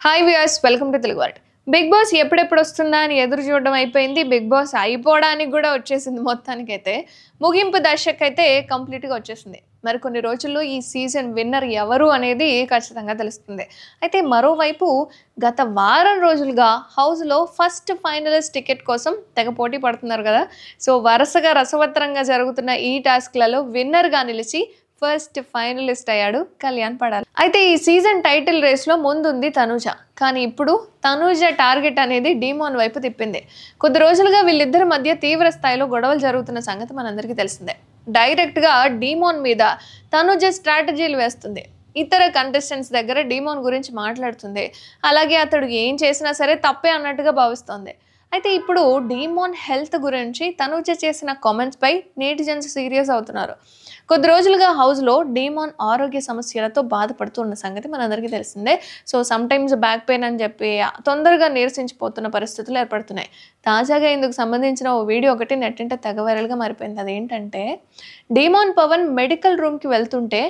Hi viewers, welcome to Telugu world. Bigg Boss ఎప్పుడెప్పుడు వస్తుందా అని ఎదురు చూడడం అయిపోయింది. బిగ్ బాస్ అయిపోవడానికి కూడా వచ్చేసింది. మొత్తానికైతే ముగింపు దశకైతే కంప్లీట్గా వచ్చేసింది. మరి కొన్ని రోజుల్లో ఈ సీజన్ విన్నర్ ఎవరు అనేది ఖచ్చితంగా తెలుస్తుంది. అయితే మరోవైపు గత వారం రోజులుగా హౌస్లో ఫస్ట్ ఫైనలిస్ట్ టికెట్ కోసం తెగ పోటీ పడుతున్నారు కదా. సో వరుసగా రసవత్తరంగా జరుగుతున్న ఈ టాస్క్లలో విన్నర్గా నిలిచి ఫస్ట్ ఫైనలిస్ట్ అయ్యాడు కళ్యాణ్ పడాలి. అయితే ఈ సీజన్ టైటిల్ రేస్లో ముందుంది తనూజ. కానీ ఇప్పుడు తనూజ టార్గెట్ అనేది డీమోన్ వైపు తిప్పింది. కొద్ది రోజులుగా వీళ్ళిద్దరి మధ్య తీవ్ర స్థాయిలో గొడవలు జరుగుతున్న సంగతి మనందరికీ తెలిసిందే. డైరెక్ట్గా డీమోన్ మీద తనూజ స్ట్రాటజీలు వేస్తుంది. ఇతర కంటెస్టెంట్స్ దగ్గర డీమోన్ గురించి మాట్లాడుతుంది. అలాగే అతడు ఏం చేసినా సరే తప్పే అన్నట్టుగా భావిస్తోంది. అయితే ఇప్పుడు డీమోన్ హెల్త్ గురించి తనూజ చేసిన కామెంట్స్పై నెటిజన్స్ సీరియస్ అవుతున్నారు. కొద్ది రోజులుగా హౌస్లో డీమోన్ ఆరోగ్య సమస్యలతో బాధపడుతున్న సంగతి మనందరికీ తెలిసిందే. సో సమ్టైమ్స్ బ్యాక్ పెయిన్ అని చెప్పి తొందరగా నీరసించిపోతున్న పరిస్థితులు ఏర్పడుతున్నాయి. తాజాగా ఇందుకు సంబంధించిన ఓ వీడియో ఒకటి నెట్టింట తెగ వైరల్గా మారిపోయింది. అదేంటంటే డీమోన్ పవన్ మెడికల్ రూమ్కి వెళ్తుంటే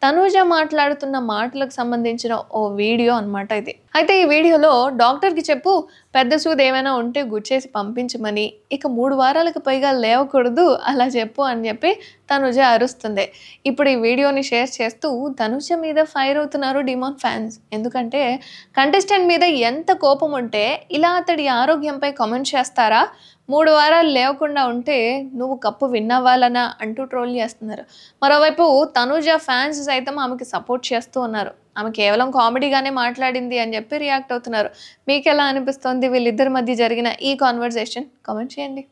తనూజ మాట్లాడుతున్న మాటలకు సంబంధించిన ఓ వీడియో అనమాట ఇది. అయితే ఈ వీడియోలో డాక్టర్కి చెప్పు, పెద్ద సూది ఏమైనా ఉంటే గుచ్చేసి పంపించమని, ఇక 3 వారాలకు పైగా లేవకూడదు అలా చెప్పు అని చెప్పి తనూజ అరుస్తుంది. ఇప్పుడు ఈ వీడియోని షేర్ చేస్తూ తనూజ మీద ఫైర్ అవుతున్నారు డీమోన్ ఫ్యాన్స్. ఎందుకంటే కంటెస్టెంట్ మీద ఎంత కోపం ఉంటే ఇలా అతడి ఆరోగ్యంపై కామెంట్ చేస్తారా, 3 వారాలు లేవకుండా ఉంటే నువ్వు కప్పు విన్నవ్వాలనా అంటూ ట్రోల్ చేస్తున్నారు. మరోవైపు తనూజ ఫ్యాన్స్ సైతం ఆమెకి సపోర్ట్ చేస్తూ ఉన్నారు. ఆమె కేవలం కామెడీగానే మాట్లాడింది అని చెప్పి రియాక్ట్ అవుతున్నారు. మీకు ఎలా అనిపిస్తోంది వీళ్ళిద్దరి మధ్య జరిగిన ఈ కాన్వర్సేషన్? కామెంట్ చేయండి.